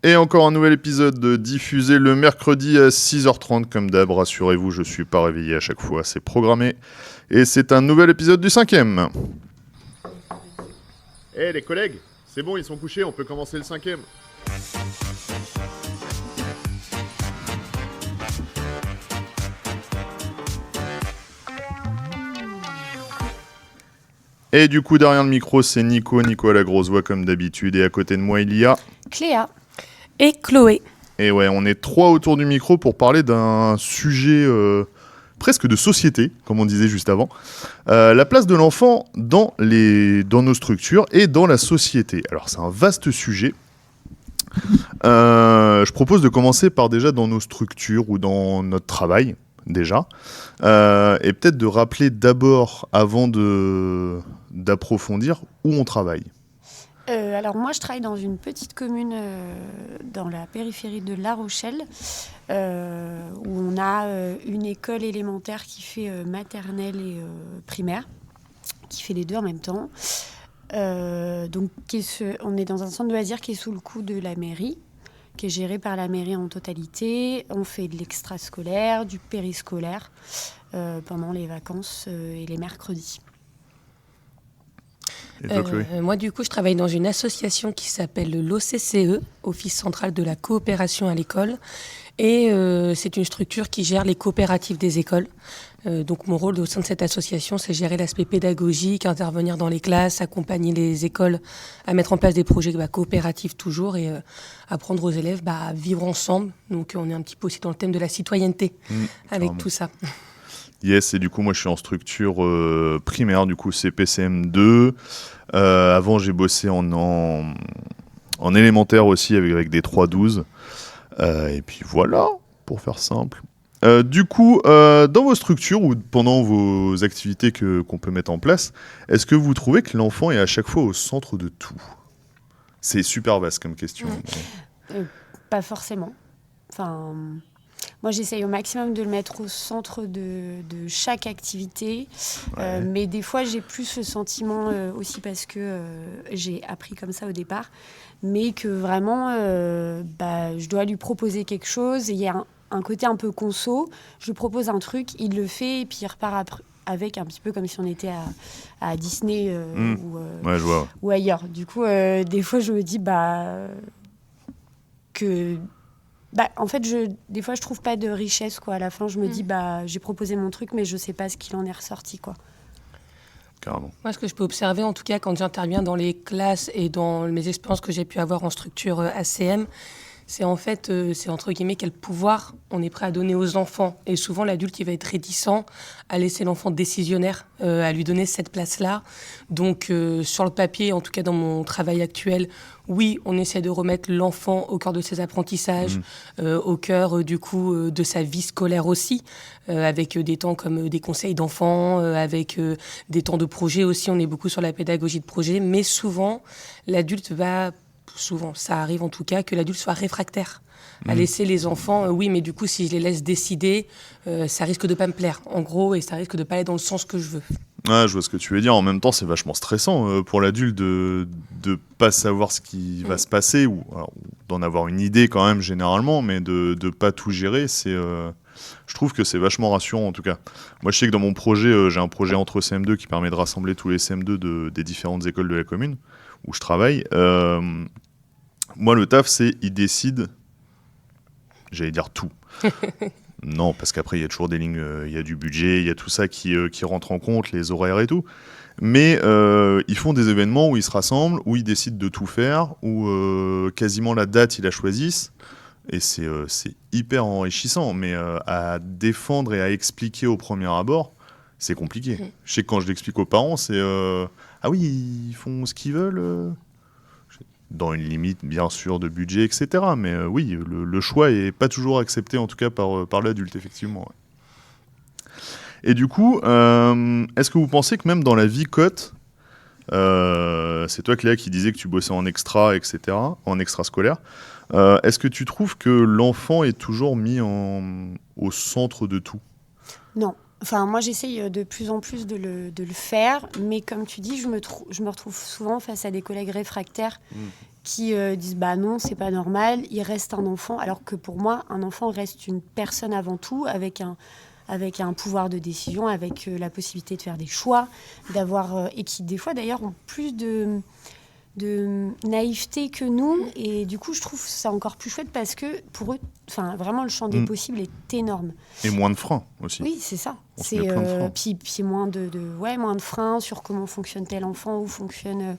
Et encore un nouvel épisode diffusé le mercredi à 6h30 comme d'hab. Rassurez-vous, je suis pas réveillé à chaque fois, c'est programmé. Et c'est un nouvel épisode du 5e. Eh les collègues, c'est bon, ils sont couchés, on peut commencer le 5e. Et du coup, derrière le micro, c'est Nico à la grosse voix comme d'habitude. Et à côté de moi, il y a... Cléa. Et Chloé. Et ouais, on est 3 autour du micro pour parler d'un sujet presque de société, comme on disait juste avant. La place de l'enfant dans nos structures et dans la société. Alors, c'est un vaste sujet. Je propose de commencer par déjà dans nos structures ou dans notre travail, déjà. Et peut-être de rappeler d'abord, avant d'approfondir, où on travaille. Alors moi, je travaille dans une petite commune dans la périphérie de La Rochelle, où on a une école élémentaire qui fait maternelle et primaire, qui fait les deux en même temps. Donc, on est dans un centre de loisirs qui est sous le coup de la mairie, qui est géré par la mairie en totalité. On fait de l'extrascolaire, du périscolaire pendant les vacances et les mercredis. Moi, du coup, je travaille dans une association qui s'appelle l'OCCE, Office central de la coopération à l'école. Et c'est une structure qui gère les coopératives des écoles. Donc, mon rôle au sein de cette association, c'est gérer l'aspect pédagogique, intervenir dans les classes, accompagner les écoles à mettre en place des projets coopératifs toujours et apprendre aux élèves à vivre ensemble. Donc, on est un petit peu aussi dans le thème de la citoyenneté avec carrément. tout ça. Yes, et du coup, moi, je suis en structure primaire, du coup, CPCM2. Avant, j'ai bossé en élémentaire aussi, avec des 3-12. Et puis voilà, pour faire simple. Du coup, dans vos structures ou pendant vos activités qu'on peut mettre en place, est-ce que vous trouvez que l'enfant est à chaque fois au centre de tout ? C'est super vaste comme question. Pas forcément. Enfin... Moi, j'essaye au maximum de le mettre au centre de chaque activité. Ouais. Mais des fois, j'ai plus le sentiment, aussi parce que j'ai appris comme ça au départ, mais que vraiment, je dois lui proposer quelque chose. Et il y a un côté un peu conso. Je lui propose un truc, il le fait, et puis il repart avec un petit peu comme si on était à Disney Ouais, je vois. ou ailleurs. Du coup, des fois, je me dis que... en fait, des fois, je trouve pas de richesse, quoi. À la fin, je me dis, j'ai proposé mon truc, mais je sais pas ce qu'il en est ressorti, quoi. Carrément. Moi, ce que je peux observer, en tout cas, quand j'interviens dans les classes et dans mes expériences que j'ai pu avoir en structure ACM, c'est en fait, c'est entre guillemets, quel pouvoir on est prêt à donner aux enfants. Et souvent, l'adulte, il va être réticent à laisser l'enfant décisionnaire, à lui donner cette place-là. Donc, sur le papier, en tout cas dans mon travail actuel, oui, on essaie de remettre l'enfant au cœur de ses apprentissages, au cœur, du coup, de sa vie scolaire aussi, avec des temps comme des conseils d'enfants, avec des temps de projet aussi. On est beaucoup sur la pédagogie de projet. Mais souvent, l'adulte va... Souvent, ça arrive en tout cas, que l'adulte soit réfractaire à laisser les enfants. Oui, mais du coup, si je les laisse décider, ça risque de ne pas me plaire, en gros, et ça risque de ne pas aller dans le sens que je veux. Ouais, je vois ce que tu veux dire. En même temps, c'est vachement stressant pour l'adulte de pas savoir ce qui va se passer, ou alors, d'en avoir une idée quand même généralement, mais de pas tout gérer, je trouve que c'est vachement rassurant en tout cas. Moi, je sais que dans mon projet, j'ai un projet entre CM2 qui permet de rassembler tous les CM2 des différentes écoles de la commune où je travaille. Moi, le taf, c'est ils décident, j'allais dire tout. Non, parce qu'après, il y a toujours des lignes, il y a du budget, il y a tout ça qui rentre en compte, les horaires et tout. Mais ils font des événements où ils se rassemblent, où ils décident de tout faire, où quasiment la date, ils la choisissent. Et c'est hyper enrichissant. Mais à défendre et à expliquer au premier abord, c'est compliqué. Je sais que quand je l'explique aux parents, c'est ah oui, ils font ce qu'ils veulent, dans une limite bien sûr de budget, etc. Mais oui, le choix est pas toujours accepté, en tout cas par l'adulte, effectivement. Ouais. Et du coup, est-ce que vous pensez que même dans la vie cote, c'est toi Cléa qui disais que tu bossais en extra, etc., en extrascolaire, est-ce que tu trouves que l'enfant est toujours mis au centre de tout ? Non. Enfin, moi, j'essaye de plus en plus de le faire, mais comme tu dis, je me retrouve souvent face à des collègues réfractaires qui disent bah non, c'est pas normal, il reste un enfant, alors que pour moi, un enfant reste une personne avant tout, avec un pouvoir de décision, avec la possibilité de faire des choix, et qui des fois d'ailleurs ont plus de naïveté que nous, et du coup je trouve ça encore plus chouette parce que pour eux, enfin vraiment le champ des possibles est énorme. Et moins de freins aussi. Oui, c'est ça. On se met plein de freins. Puis moins de freins sur comment fonctionne tel enfant ou fonctionne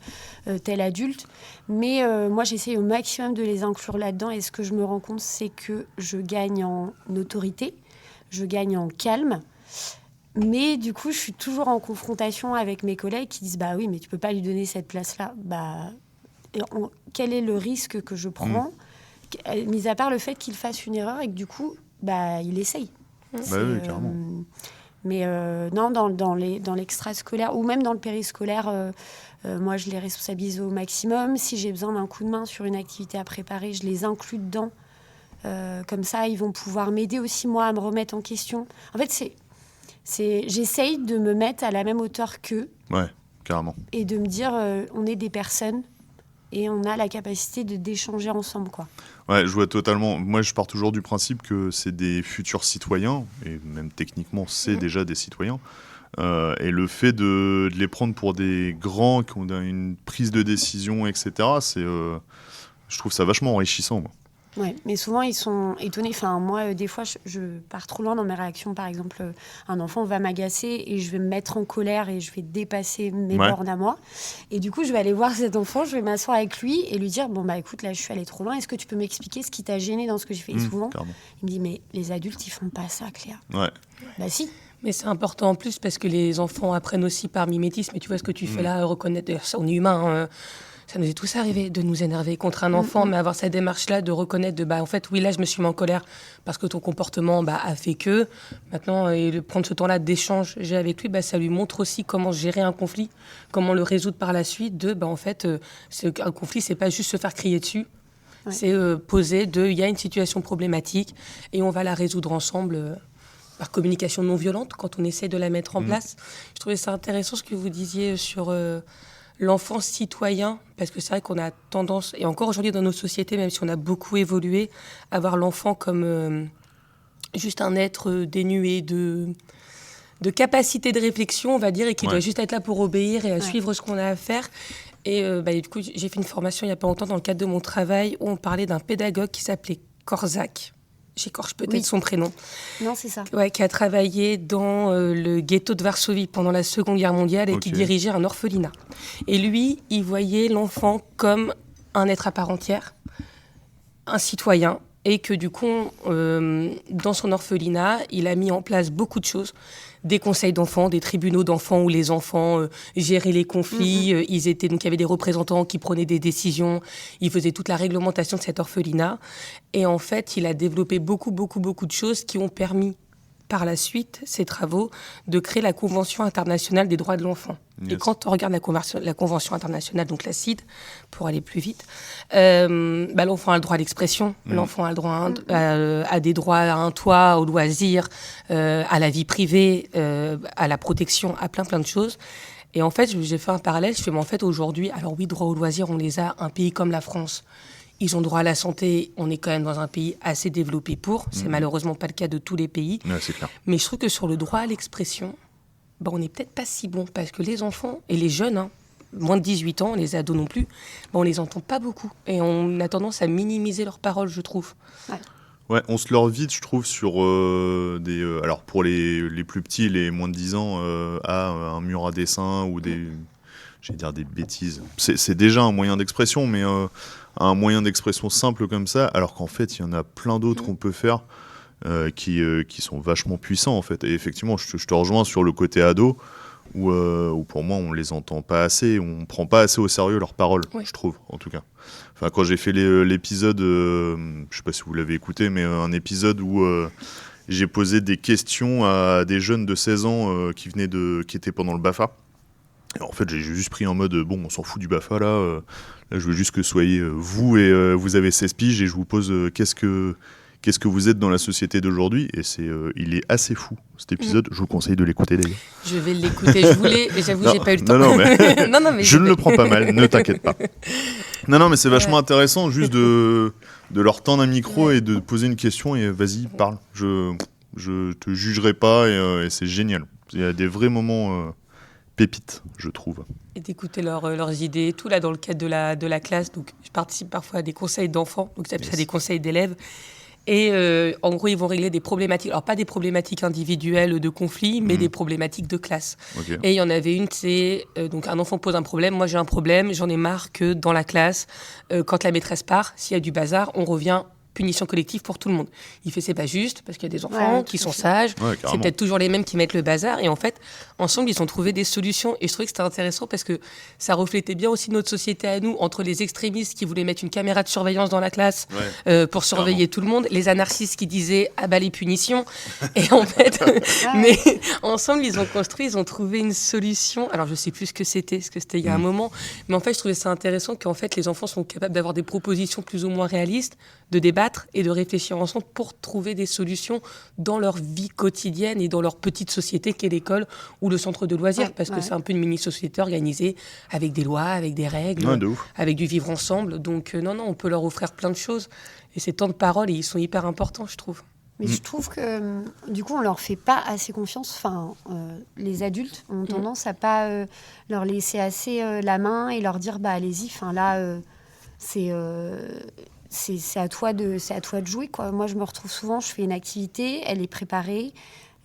tel adulte. Mais moi j'essaye au maximum de les inclure là-dedans, et ce que je me rends compte, c'est que je gagne en autorité, je gagne en calme. Mais du coup, je suis toujours en confrontation avec mes collègues qui disent bah oui, mais tu peux pas lui donner cette place-là. Quel est le risque que je prends, mis à part le fait qu'il fasse une erreur et que du coup, il essaye. Bah oui, carrément. Mais non, dans l'extrascolaire ou même dans le périscolaire, moi, je les responsabilise au maximum. Si j'ai besoin d'un coup de main sur une activité à préparer, je les inclus dedans. Comme ça, ils vont pouvoir m'aider aussi, moi, à me remettre en question. En fait, j'essaye de me mettre à la même hauteur qu'eux. Ouais, carrément. Et de me dire, on est des personnes et on a la capacité d'échanger ensemble, quoi. Ouais, je vois totalement. Moi, je pars toujours du principe que c'est des futurs citoyens, et même techniquement, c'est déjà des citoyens. Et le fait de les prendre pour des grands qui ont une prise de décision, etc., je trouve ça vachement enrichissant, moi. Ouais, mais souvent ils sont étonnés. Enfin, moi, des fois, je pars trop loin dans mes réactions. Par exemple, un enfant va m'agacer et je vais me mettre en colère et je vais dépasser mes bornes à moi. Et du coup, je vais aller voir cet enfant, je vais m'asseoir avec lui et lui dire bon bah écoute, là, je suis allée trop loin. Est-ce que tu peux m'expliquer ce qui t'a gêné dans ce que j'ai fait? Et souvent, Carrément. il me dit mais les adultes, ils font pas ça, Cléa. Ouais. Bah si. Mais c'est important en plus parce que les enfants apprennent aussi par mimétisme. Et tu vois ce que tu fais là, reconnaître, on est humain. Ça nous est tous arrivé de nous énerver contre un enfant, mais avoir cette démarche-là de reconnaître en fait, oui, là, je me suis mis en colère parce que ton comportement a fait que. Maintenant, et prendre ce temps-là d'échange avec lui, ça lui montre aussi comment gérer un conflit, comment le résoudre par la suite. En fait, un conflit, c'est pas juste se faire crier dessus. Ouais. C'est poser il y a une situation problématique et on va la résoudre ensemble par communication non violente quand on essaie de la mettre en place. Je trouvais ça intéressant ce que vous disiez sur l'enfant citoyen, parce que c'est vrai qu'on a tendance, et encore aujourd'hui dans nos sociétés, même si on a beaucoup évolué, à voir l'enfant comme juste un être dénué de capacité de réflexion, on va dire, et qui doit juste être là pour obéir et à suivre ce qu'on a à faire. Et du coup, j'ai fait une formation il n'y a pas longtemps dans le cadre de mon travail où on parlait d'un pédagogue qui s'appelait Korczak. J'écorche peut-être son prénom. Non, c'est ça. Ouais, qui a travaillé dans le ghetto de Varsovie pendant la Seconde Guerre mondiale et qui dirigeait un orphelinat. Et lui, il voyait l'enfant comme un être à part entière, un citoyen, et que du coup, dans son orphelinat, il a mis en place beaucoup de choses. Des conseils d'enfants, des tribunaux d'enfants où les enfants géraient les conflits. Donc il y avait des représentants qui prenaient des décisions. Ils faisaient toute la réglementation de cet orphelinat. Et en fait, il a développé beaucoup de choses qui ont permis, par la suite, ses travaux, de créer la Convention internationale des droits de l'enfant. Yes. Et quand on regarde la Convention internationale, donc la CID, pour aller plus vite, l'enfant a le droit à l'expression, l'enfant a le droit à des droits à un toit, au loisir, à la vie privée, à la protection, à plein de choses. Et en fait, j'ai fait un parallèle, mais en fait, aujourd'hui, alors oui, droit au loisir, on les a, un pays comme la France. Ils ont droit à la santé, on est quand même dans un pays assez développé c'est malheureusement pas le cas de tous les pays. Ouais, c'est clair. Mais je trouve que sur le droit à l'expression, on n'est peut-être pas si bon, parce que les enfants et les jeunes, moins de 18 ans, les ados non plus, on les entend pas beaucoup. Et on a tendance à minimiser leurs paroles, je trouve. Ouais, on se leurre vite, je trouve, sur alors pour les plus petits, les moins de 10 ans, à un mur à dessin ou des bêtises. C'est déjà un moyen d'expression, mais un moyen d'expression simple comme ça, alors qu'en fait, il y en a plein d'autres qu'on peut faire qui sont vachement puissants, en fait. Et effectivement, je te rejoins sur le côté ado, où pour moi, on les entend pas assez, on prend pas assez au sérieux leurs paroles, je trouve, en tout cas. Enfin, quand j'ai fait l'épisode, je sais pas si vous l'avez écouté, mais un épisode où j'ai posé des questions à des jeunes de 16 ans qui étaient pendant le BAFA. Et en fait, j'ai juste pris en mode, on s'en fout du BAFA, là je veux juste que soyez vous et vous avez 16 piges et je vous pose qu'est-ce qu'est-ce que vous êtes dans la société d'aujourd'hui, et il est assez fou cet épisode. Je vous conseille de l'écouter d'ailleurs. Je vais l'écouter. J'avoue, j'ai pas eu le temps. Non, mais, mais je ne le prends pas mal, ne t'inquiète pas. Non, mais c'est vachement intéressant juste de leur tendre un micro et de poser une question et vas-y, parle. Je te jugerai pas et c'est génial. Il y a des vrais moments pépites, je trouve. Et d'écouter leurs idées, tout là dans le cadre de la classe. Donc, je participe parfois à des conseils d'enfants, donc ça des conseils d'élèves. Et en gros, ils vont régler des problématiques. Alors, pas des problématiques individuelles de conflit, mais des problématiques de classe. Okay. Et il y en avait une, c'est donc un enfant pose un problème. Moi, j'ai un problème. J'en ai marre que dans la classe, quand la maîtresse part, s'il y a du bazar, on revient punition collective pour tout le monde. Il fait c'est pas juste parce qu'il y a des enfants qui sont sages. C'est peut-être toujours les mêmes qui mettent le bazar. Et en fait, ensemble, ils ont trouvé des solutions. Et je trouvais que c'était intéressant parce que ça reflétait bien aussi notre société à nous, entre les extrémistes qui voulaient mettre une caméra de surveillance dans la classe pour surveiller tout le monde, les anarchistes qui disaient ah bah les punitions. Et en fait, mais ensemble, ils ont trouvé une solution. Alors je sais plus ce que c'était il y a un moment. Mais en fait, je trouvais ça intéressant qu'en fait, les enfants sont capables d'avoir des propositions plus ou moins réalistes, de débattre et de réfléchir ensemble pour trouver des solutions dans leur vie quotidienne et dans leur petite société qu'est l'école ou le centre de loisirs, parce que c'est un peu une mini-société organisée avec des lois, avec des règles, avec du vivre ensemble. Donc non, on peut leur offrir plein de choses. Et ces temps de parole, ils sont hyper importants, je trouve. Mais je trouve que, du coup, on leur fait pas assez confiance. Enfin, les adultes ont tendance à pas leur laisser assez la main et leur dire, bah allez-y, enfin là, c'est à toi de jouer, quoi. Moi, je me retrouve souvent, je fais une activité, elle est préparée,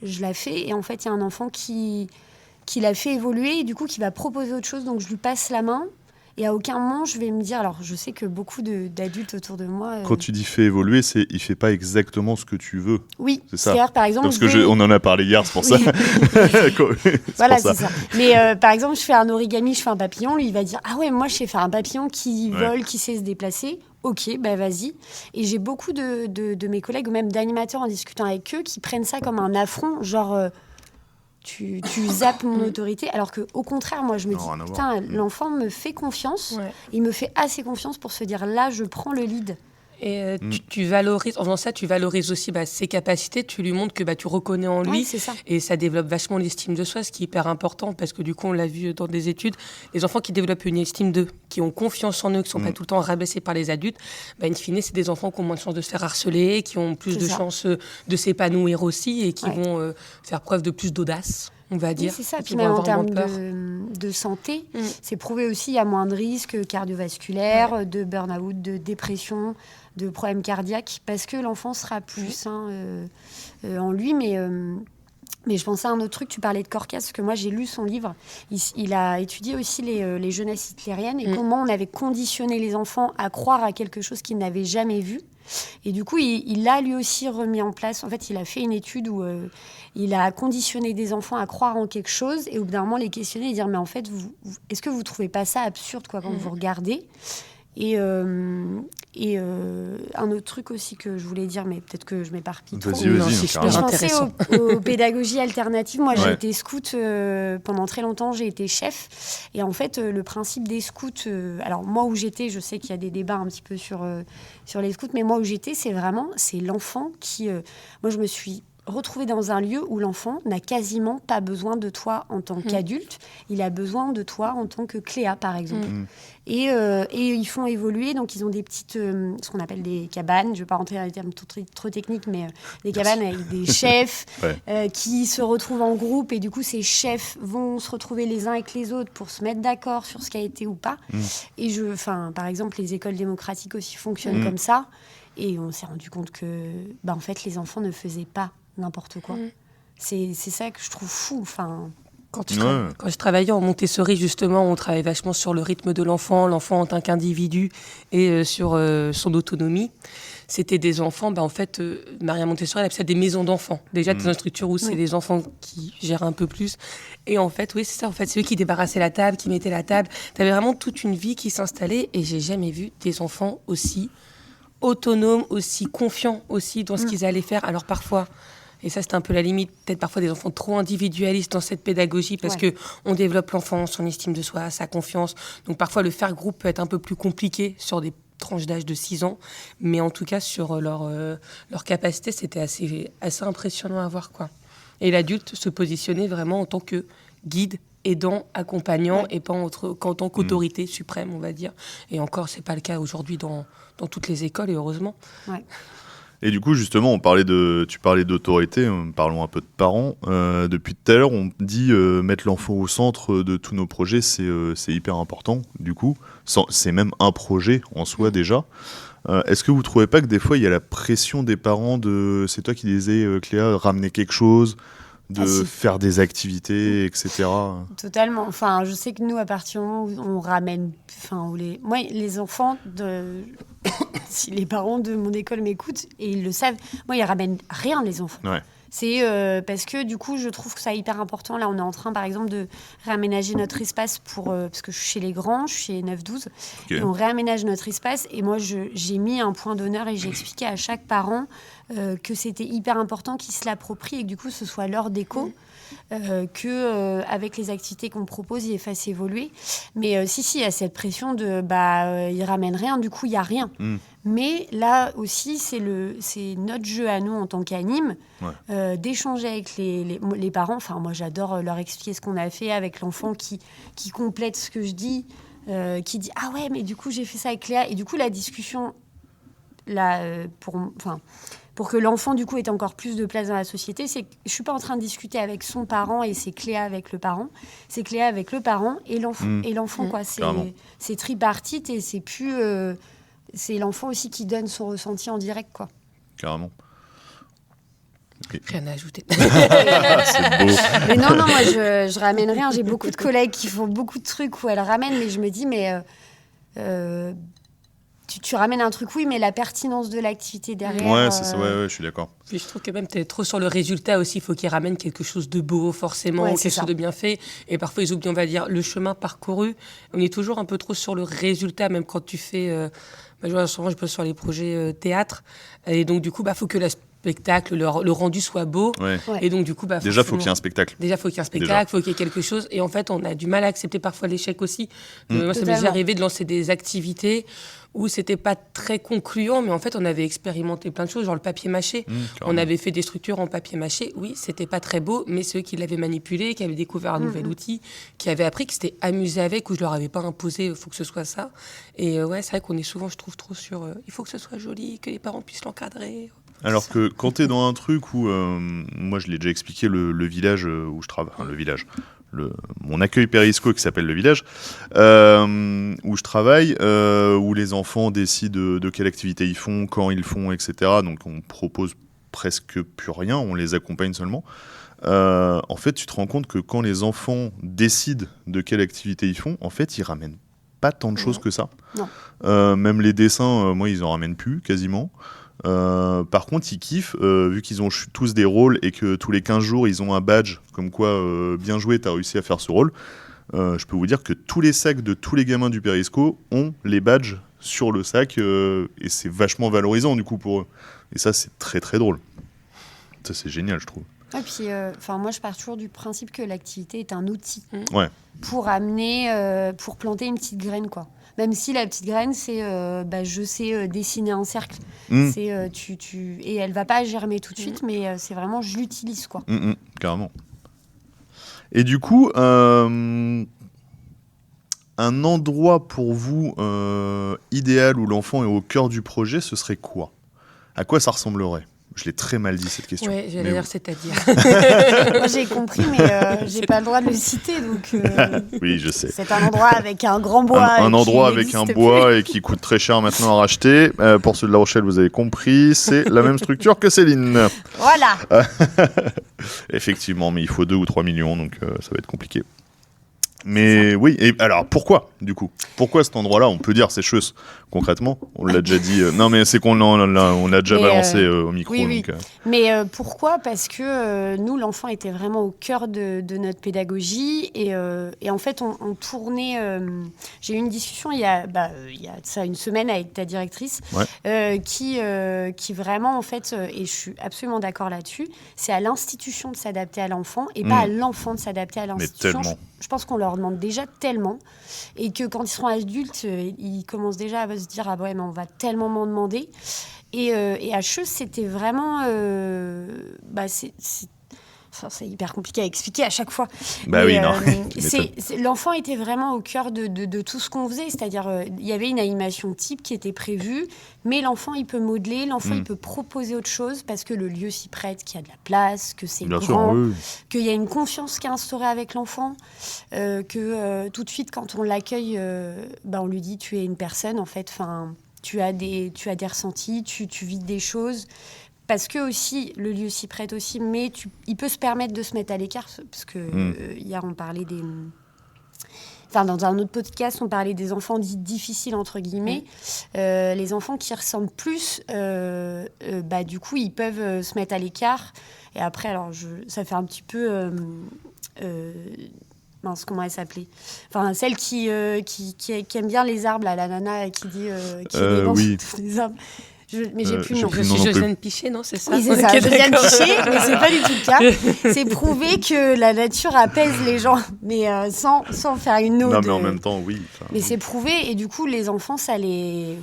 je la fais, et en fait, il y a un enfant qui l'a fait évoluer, et du coup, qui va proposer autre chose, donc je lui passe la main, et à aucun moment, je vais me dire... Alors, je sais que beaucoup d'adultes autour de moi... Quand tu dis fait évoluer, il fait pas exactement ce que tu veux. Oui, c'est ça. C'est-à-dire, par exemple... Parce on en a parlé hier, c'est pour ça. Voilà, c'est ça. Mais par exemple, je fais un origami, je fais un papillon, lui, il va dire « Ah ouais, moi, je sais faire un papillon qui vole, qui sait se déplacer. » Ok, bah vas-y. Et j'ai beaucoup de mes collègues, ou même d'animateurs en discutant avec eux, qui prennent ça comme un affront, genre tu zappes mon autorité, alors qu'au contraire, moi je me dis, putain, l'enfant me fait confiance, il me fait assez confiance pour se dire, là, je prends le lead. Et tu valorises, en faisant ça, tu valorises aussi ses capacités, tu lui montres que tu reconnais en lui, ça. Et ça développe vachement l'estime de soi, ce qui est hyper important, parce que du coup, on l'a vu dans des études, les enfants qui développent une estime d'eux, qui ont confiance en eux, qui ne sont pas tout le temps rabaissés par les adultes, in fine, c'est des enfants qui ont moins de chances de se faire harceler, qui ont plus de chances de s'épanouir aussi, et qui vont faire preuve de plus d'audace. On va dire. C'est ça, puis même en termes de santé, c'est prouvé aussi, il y a moins de risques cardiovasculaires, de burn-out, de dépression, de problèmes cardiaques, parce que l'enfant sera plus sain en lui. Mais je pensais à un autre truc, tu parlais de Korkas, parce que moi j'ai lu son livre. Il a étudié aussi les jeunesses hitlériennes et comment on avait conditionné les enfants à croire à quelque chose qu'ils n'avaient jamais vu. Et du coup, il l'a lui aussi remis en place. En fait, il a fait une étude où il a conditionné des enfants à croire en quelque chose et au bout d'un moment les questionner et dire mais en fait, est-ce que vous trouvez pas ça absurde quand vous regardez ? Et un autre truc aussi que je voulais dire, mais peut-être que je m'éparpille trop. Vas-y, je pensais aux pédagogies alternatives. Moi, j'ai été scout pendant très longtemps, j'ai été chef. Et en fait, le principe des scouts... alors, moi où j'étais, je sais qu'il y a des débats un petit peu sur les scouts, mais moi où j'étais, c'est l'enfant qui... moi, je me suis retrouvée dans un lieu où l'enfant n'a quasiment pas besoin de toi en tant qu'adulte. Il a besoin de toi en tant que Cléa, par exemple. Et ils font évoluer, donc ils ont des petites, ce qu'on appelle des cabanes, je ne vais pas rentrer dans les termes trop techniques, mais des cabanes avec des chefs qui se retrouvent en groupe, et du coup ces chefs vont se retrouver les uns avec les autres pour se mettre d'accord sur ce qui a été ou pas. Et par exemple, les écoles démocratiques aussi fonctionnent comme ça, et on s'est rendu compte que en fait, les enfants ne faisaient pas n'importe quoi. C'est ça que je trouve fou, Quand je travaillais en Montessori, justement, on travaillait vachement sur le rythme de l'enfant en tant qu'individu et sur son autonomie. C'était des enfants, en fait, Maria Montessori, elle appelle ça des maisons d'enfants. Déjà, dans une structure où c'est des enfants qui gèrent un peu plus. Et en fait, oui, c'est ça. En fait, c'est eux qui débarrassaient la table, qui mettaient la table. T'avais vraiment toute une vie qui s'installait, et j'ai jamais vu des enfants aussi autonomes, aussi confiants aussi dans ce qu'ils allaient faire. Alors parfois... Et ça, c'était un peu la limite, peut-être parfois des enfants trop individualistes dans cette pédagogie, parce qu'on développe l'enfant, son estime de soi, sa confiance. Donc parfois, le faire groupe peut être un peu plus compliqué sur des tranche d'âge de 6 ans. Mais en tout cas, sur leur capacité, c'était assez impressionnant à voir, quoi. Et l'adulte se positionnait vraiment en tant que guide, aidant, accompagnant, et pas qu'en tant qu'autorité suprême, on va dire. Et encore, c'est pas le cas aujourd'hui dans toutes les écoles, et heureusement. Ouais. Et du coup, justement, tu parlais d'autorité, parlons un peu de parents. Depuis tout à l'heure, on dit mettre l'enfant au centre de tous nos projets, c'est hyper important, du coup. C'est même un projet en soi déjà. Est-ce que vous ne trouvez pas que des fois, il y a la pression des parents c'est toi qui disais, Cléa, ramener quelque chose, de faire des activités, etc. Totalement. Enfin, je sais que nous, à partir du moment où on ramène... Moi, les enfants, si les parents de mon école m'écoutent, et ils le savent, moi, ils ramènent rien, les enfants. Ouais. C'est parce que du coup, je trouve que ça hyper important. Là, on est en train, par exemple, de réaménager notre espace parce que je suis chez les grands, je suis chez 9-12. Okay. Et on réaménage notre espace. Et moi, j'ai mis un point d'honneur et j'ai expliqué à chaque parent que c'était hyper important qu'ils se l'approprient et que du coup, ce soit leur déco. Avec les activités qu'on propose, ils les fassent évoluer. Mais si, il y a cette pression de ils ramènent rien, du coup, il n'y a rien. Mais là aussi, c'est notre jeu à nous en tant qu'anime, d'échanger avec les parents. Enfin, moi, j'adore leur expliquer ce qu'on a fait avec l'enfant qui complète ce que je dis, qui dit « Ah ouais, mais du coup, j'ai fait ça avec Cléa. » Et du coup, la discussion, pour que l'enfant, du coup, ait encore plus de place dans la société, c'est que je ne suis pas en train de discuter avec son parent et c'est Cléa avec le parent. C'est Cléa avec le parent et l'enfant, quoi. C'est tripartite et c'est plus... c'est l'enfant aussi qui donne son ressenti en direct, quoi. Carrément. Okay. Rien à ajouter. C'est beau. Mais non, moi, je ramène rien. J'ai beaucoup de collègues qui font beaucoup de trucs où elles ramènent, mais je me dis, tu ramènes un truc, oui, mais la pertinence de l'activité derrière... Ouais, c'est ça, je suis d'accord. Puis je trouve que même tu es trop sur le résultat aussi. Il faut qu'ils ramènent quelque chose de beau, forcément, quelque chose de bien fait. Et parfois, ils oublient, on va dire, le chemin parcouru. On est toujours un peu trop sur le résultat, même quand tu fais... souvent, je pose sur les projets théâtre. Et donc, du coup, faut que le spectacle, le rendu soit beau. Ouais. Et donc, du coup, déjà, il faut qu'il y ait un spectacle. Déjà, il faut qu'il y ait un spectacle, il faut qu'il y ait quelque chose. Et en fait, on a du mal à accepter parfois l'échec aussi. Moi, ça m'est déjà arrivé de lancer des activités où c'était pas très concluant, mais en fait, on avait expérimenté plein de choses, genre le papier mâché. On avait fait des structures en papier mâché. Oui, c'était pas très beau, mais ceux qui l'avaient manipulé, qui avaient découvert un nouvel outil, qui avaient appris, qui s'étaient amusés avec, où je leur avais pas imposé, il faut que ce soit ça. Et c'est vrai qu'on est souvent, je trouve, trop sur il faut que ce soit joli, que les parents puissent l'encadrer. Alors que quand tu es dans un truc où, moi je l'ai déjà expliqué, le village où je travaille, enfin le village, mon accueil périsco qui s'appelle le village, où je travaille, où les enfants décident de quelle activité ils font, quand ils le font, etc. Donc on propose presque plus rien, on les accompagne seulement. En fait, tu te rends compte que quand les enfants décident de quelle activité ils font, en fait, ils ramènent pas tant de choses que ça. Non. Même les dessins, moi, ils en ramènent plus, quasiment. Par contre, ils kiffent, vu qu'ils ont tous des rôles et que tous les 15 jours, ils ont un badge, comme quoi, bien joué, t'as réussi à faire ce rôle. Je peux vous dire que tous les sacs de tous les gamins du Périsco ont les badges sur le sac, et c'est vachement valorisant, du coup, pour eux. Et ça, c'est très, très drôle. Ça, c'est génial, je trouve. Et puis, moi, je pars toujours du principe que l'activité est un outil pour planter une petite graine, quoi. Même si la petite graine, c'est je sais dessiner un cercle. C'est, et elle va pas germer tout de suite, mais c'est vraiment je l'utilise, quoi. Carrément. Et du coup, un endroit pour vous idéal où l'enfant est au cœur du projet, ce serait quoi ? À quoi ça ressemblerait ? Je l'ai très mal dit, cette question. Oui, j'allais dire c'est-à-dire. Moi, j'ai compris, mais j'ai pas le droit de le citer. Donc, oui, je sais. C'est un endroit avec un grand bois. Un endroit avec un bois et qui coûte très cher maintenant à racheter. Pour ceux de La Rochelle, vous avez compris, c'est la même structure que Céline. Voilà. Effectivement, mais il faut 2 ou 3 millions, donc ça va être compliqué. Mais oui, et alors pourquoi du coup ? Pourquoi cet endroit-là ? On peut dire Sécheuse, concrètement. On l'a déjà dit. Non, mais c'est qu'on on a déjà balancé au micro. Oui, donc, Mais pourquoi ? Parce que nous, l'enfant était vraiment au cœur de notre pédagogie. Et en fait, on tournait... j'ai eu une discussion il y a ça une semaine avec ta directrice qui vraiment, en fait, et je suis absolument d'accord là-dessus, c'est à l'institution de s'adapter à l'enfant et pas à l'enfant de s'adapter à l'institution. Mais tellement. je pense qu'on leur demande déjà tellement, et que quand ils seront adultes, ils commencent déjà à se dire ah ouais mais on va tellement m'en demander. Et HE c'était vraiment c'est hyper compliqué à expliquer à chaque fois. Bah Mais, oui, non. l'enfant était vraiment au cœur de tout ce qu'on faisait. C'est-à-dire, il y avait une animation type qui était prévue, mais l'enfant, il peut modeler, l'enfant, il peut proposer autre chose parce que le lieu s'y prête, qu'il y a de la place, que c'est Bien grand, sûr, oui. qu'il y a une confiance qui est instaurée avec l'enfant, que tout de suite, quand on l'accueille, on lui dit « tu es une personne, en fait, tu as des ressentis, tu vis des choses ». Parce que aussi, le lieu s'y prête aussi, mais il peut se permettre de se mettre à l'écart, parce que hier, on parlait des... Enfin, dans un autre podcast, on parlait des enfants dits difficiles, entre guillemets. Les enfants qui ressemblent plus, du coup, ils peuvent se mettre à l'écart. Et après, alors, ça fait un petit peu... comment elle s'appelait ? Enfin, celle qui aime bien les arbres, là, la nana qui dit... qui est oui. les arbres. Mais j'ai plus le nom. Je suis Josiane Pichet, non, c'est ça ? Oui, c'est ça, Josiane Pichet, mais c'est pas du tout le cas. C'est prouvé que la nature apaise les gens, mais sans faire une ode. Non, mais en même temps, oui. Mais c'est prouvé, et du coup, les enfants, ça les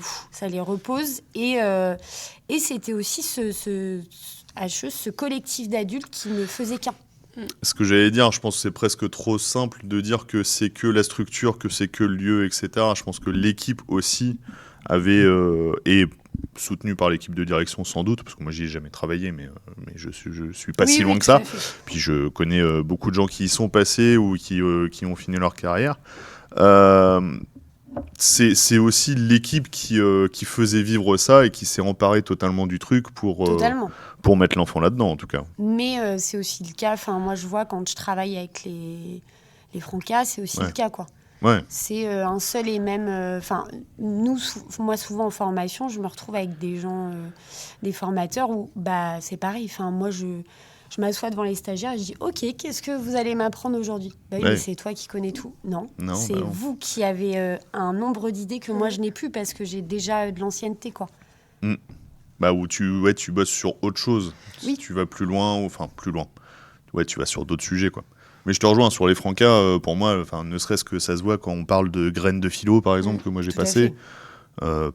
repose. Et c'était aussi ce collectif d'adultes qui ne faisait qu'un. Ce que j'allais dire, je pense que c'est presque trop simple de dire que c'est que la structure, que c'est que le lieu, etc. Je pense que l'équipe aussi avait... et soutenu par l'équipe de direction sans doute, parce que moi j'y ai jamais travaillé, mais je suis pas si loin que ça. Puis je connais beaucoup de gens qui y sont passés ou qui ont fini leur carrière. C'est aussi l'équipe qui faisait vivre ça et qui s'est emparée totalement du truc pour mettre l'enfant là-dedans, en tout cas. Mais c'est aussi le cas, moi je vois quand je travaille avec les Francas, c'est aussi le cas, quoi. Ouais. C'est un seul et même... moi, souvent en formation, je me retrouve avec des gens, des formateurs où c'est pareil. Moi, je m'assois devant les stagiaires et je dis « Ok, qu'est-ce que vous allez m'apprendre aujourd'hui ?» mais c'est toi qui connais tout. Non, c'est vous qui avez un nombre d'idées que moi, je n'ai plus parce que j'ai déjà de l'ancienneté, quoi. Où tu bosses sur autre chose. Oui. Si tu vas plus loin, plus loin. Ouais, tu vas sur d'autres sujets, quoi. Mais je te rejoins sur les Francas, pour moi, ne serait-ce que ça se voit quand on parle de graines de philo, par exemple, que moi j'ai passé.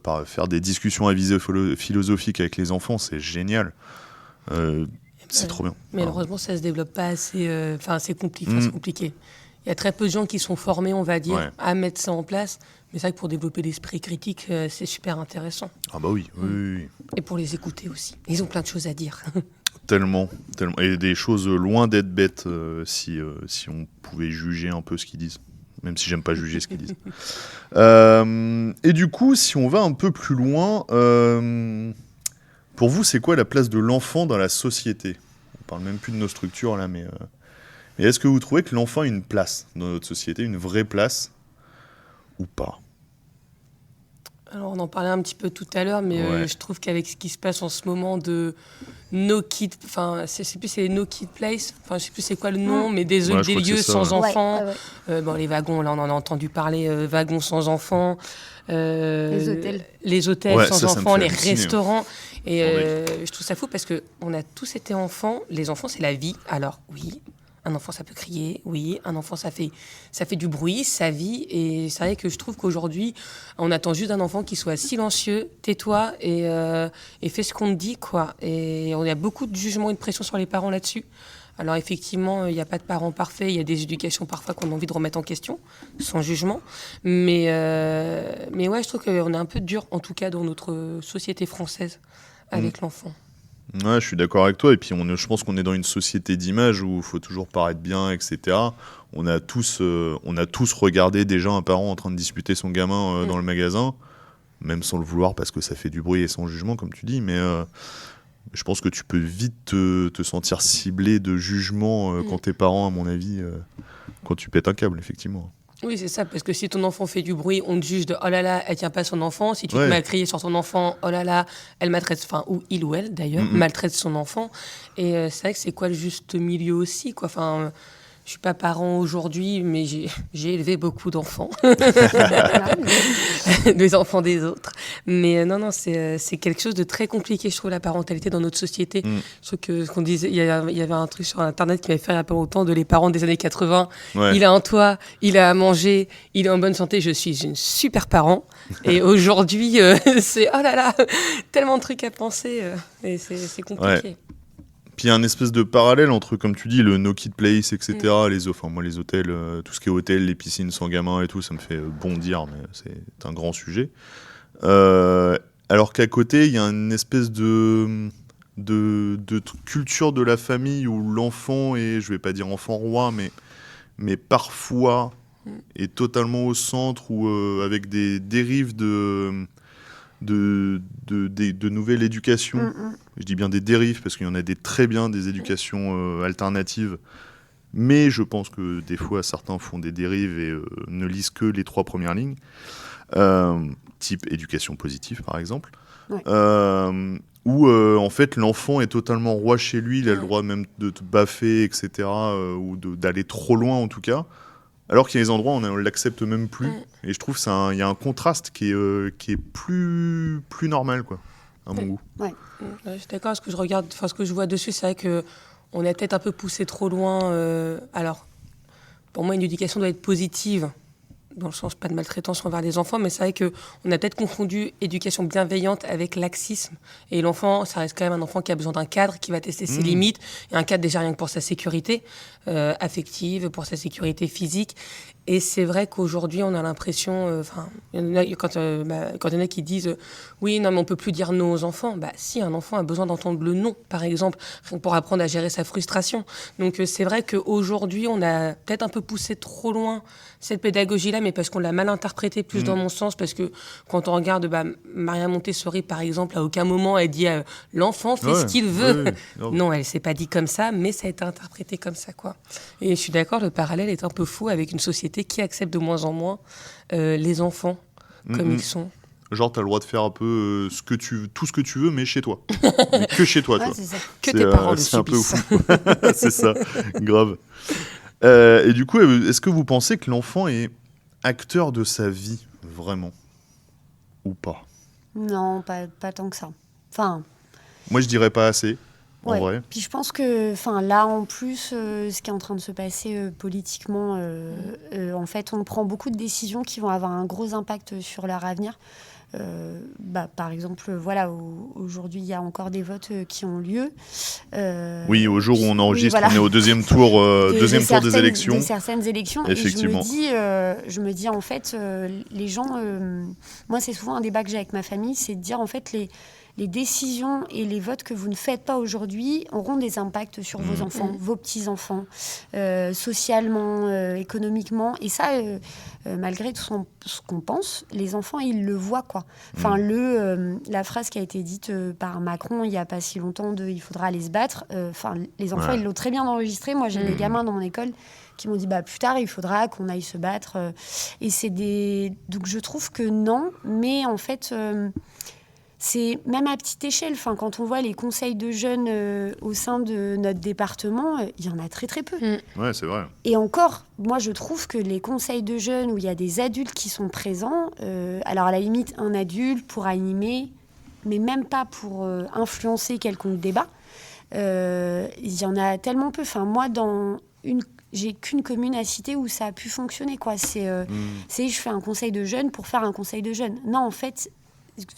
Par faire des discussions à visée philosophique avec les enfants, c'est génial. C'est trop bien. Mais malheureusement, ça se développe pas assez. C'est compliqué. Il y a très peu de gens qui sont formés, on va dire, à mettre ça en place. Mais c'est vrai que pour développer l'esprit critique, c'est super intéressant. Ah bah oui. Et pour les écouter aussi. Ils ont plein de choses à dire. Tellement. Et des choses loin d'être bêtes si on pouvait juger un peu ce qu'ils disent. Même si j'aime pas juger ce qu'ils disent. Et du coup, si on va un peu plus loin, pour vous, c'est quoi la place de l'enfant dans la société ? On parle même plus de nos structures là, mais est-ce que vous trouvez que l'enfant a une place dans notre société, une vraie place ou pas ? Alors, on en parlait un petit peu tout à l'heure, mais je trouve qu'avec ce qui se passe en ce moment de No Kid, je sais plus c'est No Kid Place, je sais plus c'est quoi le nom, mais des lieux sans enfants. Les wagons, là on en a entendu parler, wagons sans enfants. Les hôtels sans enfants, les restaurants. Et je trouve ça fou parce qu'on a tous été enfants. Les enfants, c'est la vie. Alors oui, un enfant, ça peut crier. Oui, un enfant, ça fait du bruit, ça vit. Et c'est vrai que je trouve qu'aujourd'hui, on attend juste d'un enfant qui soit silencieux, tais-toi et fais ce qu'on te dit, quoi. Et on a beaucoup de jugements et de pression sur les parents là-dessus. Alors effectivement, il n'y a pas de parents parfaits. Il y a des éducations parfois qu'on a envie de remettre en question, sans jugement. Mais ouais, je trouve qu'on est un peu dur, en tout cas dans notre société française, avec l'enfant. Ouais, je suis d'accord avec toi. Et puis, je pense qu'on est dans une société d'image où il faut toujours paraître bien, etc. On a tous regardé déjà un parent en train de disputer son gamin dans le magasin, même sans le vouloir parce que ça fait du bruit et sans jugement, comme tu dis. Mais je pense que tu peux vite te sentir ciblé de jugement quand t'es parent, à mon avis, quand tu pètes un câble, effectivement. Oui, c'est ça, parce que si ton enfant fait du bruit, on te juge de « oh là là, elle tient pas son enfant ». Si tu te mets à crier sur ton enfant, « oh là là, elle maltraite », ou il ou elle d'ailleurs, maltraite son enfant. Et c'est vrai que c'est quoi le juste milieu aussi, quoi. Je suis pas parent aujourd'hui, mais j'ai élevé beaucoup d'enfants, des enfants des autres. Mais non, c'est quelque chose de très compliqué, je trouve, la parentalité dans notre société. Je trouve qu'on disait, il y avait un truc sur Internet qui m'avait fait il y a pas longtemps de les parents des années 80. Ouais. Il a un toit, il a à manger, il est en bonne santé, je suis une super parent. Et aujourd'hui, c'est oh là là, tellement de trucs à penser, et c'est compliqué. Ouais. Puis il y a un espèce de parallèle entre, comme tu dis, le No Kid Place, etc. Moi, les hôtels, tout ce qui est hôtel, les piscines sans gamins et tout, ça me fait bondir, mais c'est un grand sujet. Alors qu'à côté, il y a une espèce de culture de la famille où l'enfant est, je vais pas dire enfant roi, mais parfois est totalement au centre, ou avec des dérives de nouvelle éducation. Je dis bien des dérives parce qu'il y en a des très bien, des éducations alternatives, mais je pense que des fois certains font des dérives et ne lisent que les 3 premières lignes, type éducation positive par exemple, où en fait l'enfant est totalement roi chez lui, il a le droit même de te baffer, etc., ou d'aller trop loin en tout cas. Alors qu'il y a des endroits où on ne l'accepte même plus. Et je trouve qu'il y a un contraste qui est plus normal, quoi, à mon goût. Ouais. Je suis d'accord. Ce que je vois dessus, c'est vrai qu'on a peut-être un peu poussé trop loin. Alors, pour moi, une éducation doit être positive, dans le sens pas de maltraitance envers les enfants, mais c'est vrai qu'on a peut-être confondu éducation bienveillante avec laxisme. Et l'enfant, ça reste quand même un enfant qui a besoin d'un cadre, qui va tester ses limites. Et un cadre déjà rien que pour sa sécurité affective, pour sa sécurité physique. Et c'est vrai qu'aujourd'hui, on a l'impression... quand il y en a qui disent oui, non, mais on peut plus dire non aux enfants. Bah si, un enfant a besoin d'entendre le non, par exemple, pour apprendre à gérer sa frustration. Donc c'est vrai qu'aujourd'hui, on a peut-être un peu poussé trop loin cette pédagogie-là, mais parce qu'on l'a mal interprétée, plus dans mon sens, parce que quand on regarde Maria Montessori, par exemple, à aucun moment elle dit l'enfant fait ce qu'il veut. Non, elle s'est pas dit comme ça, mais ça a été interprété comme ça, quoi. Et je suis d'accord, le parallèle est un peu fou avec une société qui accepte de moins en moins les enfants comme ils sont. Genre, t'as le droit de faire un peu tout ce que tu veux, mais chez toi. Mais que chez toi, tu vois. C'est ça. Que tes parents le c'est un peu subissent. fou. C'est ça, grave. Et du coup, est-ce que vous pensez que l'enfant est acteur de sa vie, vraiment? Ou pas? Non, pas tant que ça. Enfin, Moi, je dirais pas assez, en ouais. vrai. Puis je pense que, là, en plus, ce qui est en train de se passer politiquement, en fait, on prend beaucoup de décisions qui vont avoir un gros impact sur leur avenir. Par exemple, aujourd'hui, il y a encore des votes qui ont lieu. Oui, au jour où on enregistre, voilà. on est au deuxième tour, des élections. De certaines élections. Effectivement. Et je me dis en fait, les gens... moi, c'est souvent un débat que j'ai avec ma famille, c'est de dire, en fait, les décisions et les votes que vous ne faites pas aujourd'hui auront des impacts sur vos enfants, vos petits-enfants, socialement, économiquement. Et ça, malgré tout ce qu'on pense, les enfants, ils le voient, quoi. Enfin, la phrase qui a été dite par Macron il n'y a pas si longtemps de « il faudra aller se battre », les enfants, ils l'ont très bien enregistré. Moi, j'ai des gamins dans mon école qui m'ont dit plus tard, il faudra qu'on aille se battre. Et donc, je trouve que non, mais en fait... c'est même à petite échelle. Enfin, quand on voit les conseils de jeunes au sein de notre département, il y en a très très peu. Ouais, c'est vrai. Et encore, moi je trouve que les conseils de jeunes où il y a des adultes qui sont présents, alors à la limite un adulte pour animer, mais même pas pour influencer quelconque débat, il y en a tellement peu. Enfin, moi, j'ai qu'une commune à citer où ça a pu fonctionner, quoi. C'est je fais un conseil de jeunes pour faire un conseil de jeunes. Non, en fait...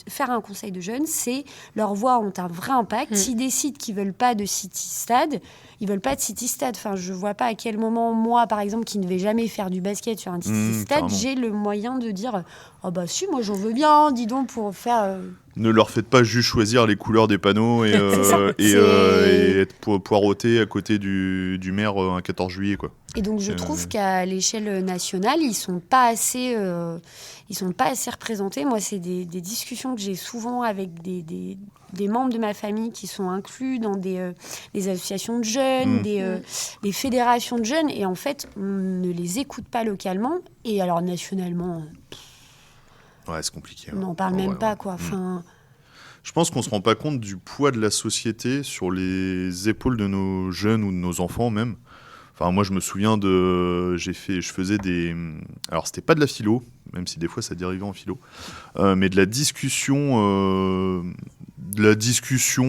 faire un conseil de jeunes, c'est leurs voix ont un vrai impact. S'ils décident qu'ils veulent pas de City Stade, ils veulent pas de City Stade. Enfin, je vois pas à quel moment, moi, par exemple, qui ne vais jamais faire du basket sur un City Stade, carrément. j'ai le moyen de dire si, moi j'en veux bien, dis donc, pour faire... Ne leur faites pas juste choisir les couleurs des panneaux et être poireauté à côté du maire un 14 juillet, quoi. Et donc je trouve qu'à l'échelle nationale, ils sont pas assez représentés. Moi, c'est des discussions que j'ai souvent avec des membres de ma famille qui sont inclus dans des associations de jeunes, des fédérations de jeunes. Et en fait, on ne les écoute pas localement. Et alors nationalement... Ouais, c'est compliqué. on n'en parle même pas, quoi. Enfin... Je pense qu'on ne se rend pas compte du poids de la société sur les épaules de nos jeunes ou de nos enfants même. Enfin, moi, je me souviens je faisais des. Alors, c'était pas de la philo, même si des fois ça dérivait en philo, mais de la discussion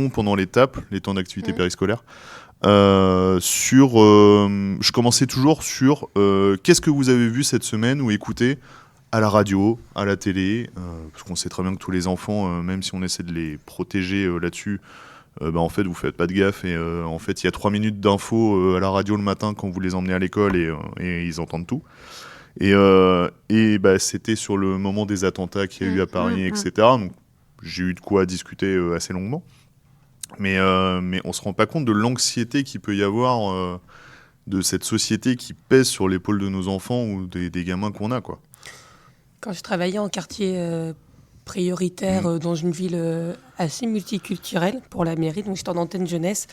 pendant les TAP, les temps d'activité périscolaire. Je commençais toujours sur qu'est-ce que vous avez vu cette semaine ou écouté à la radio, à la télé, parce qu'on sait très bien que tous les enfants, même si on essaie de les protéger là-dessus, en fait, vous faites pas de gaffe et en fait, il y a 3 minutes d'infos à la radio le matin quand vous les emmenez à l'école et ils entendent tout. C'était sur le moment des attentats qu'il y a eu à Paris, etc. Donc, j'ai eu de quoi discuter assez longuement. Mais on se rend pas compte de l'anxiété qu'il peut y avoir de cette société qui pèse sur l'épaule de nos enfants ou des gamins qu'on a, quoi. Quand je travaillais en quartier prioritaire dans une ville assez multiculturelle pour la mairie, donc j'étais en antenne jeunesse,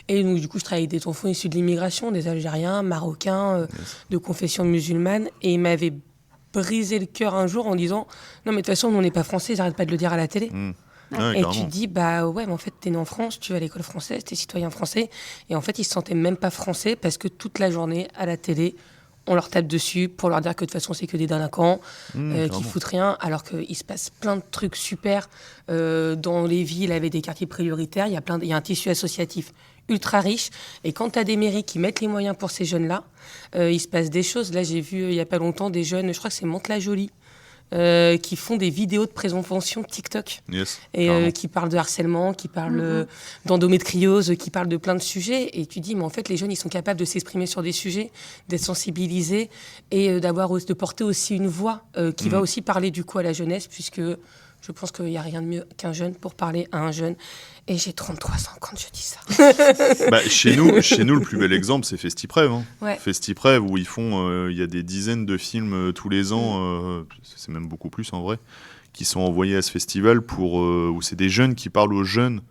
et donc du coup je travaillais avec des enfants issus de l'immigration, des Algériens, Marocains, de confession musulmane, et ils m'avaient brisé le cœur un jour en disant « Non mais de toute façon, nous on n'est pas français, ils n'arrêtent pas de le dire à la télé ». Ouais, Et carrément. tu te dis, bah ouais, mais en fait, t'es né en France, tu vas à l'école française, t'es citoyen français. Et en fait, ils se sentaient même pas français parce que toute la journée, à la télé, on leur tape dessus pour leur dire que de toute façon, c'est que des délinquants, qui foutent rien, alors qu'il se passe plein de trucs super dans les villes avec des quartiers prioritaires. Il y a un tissu associatif ultra riche. Et quand t'as des mairies qui mettent les moyens pour ces jeunes-là, il se passe des choses. Là, j'ai vu il y a pas longtemps des jeunes, je crois que c'est Mantes-la-Jolie, qui font des vidéos de prévention TikTok et qui parlent de harcèlement, qui parlent d'endométriose, qui parlent de plein de sujets. Et tu dis, mais en fait, les jeunes, ils sont capables de s'exprimer sur des sujets, d'être sensibilisés et de porter aussi une voix qui va aussi parler du coup à la jeunesse, puisque je pense qu'il n'y a rien de mieux qu'un jeune pour parler à un jeune. Et j'ai 33 ans quand je dis ça. Chez nous, le plus bel exemple, c'est Festiprève. Ouais. Festiprève, où il y a des dizaines de films tous les ans, c'est même beaucoup plus en vrai, qui sont envoyés à ce festival où c'est des jeunes qui parlent aux jeunes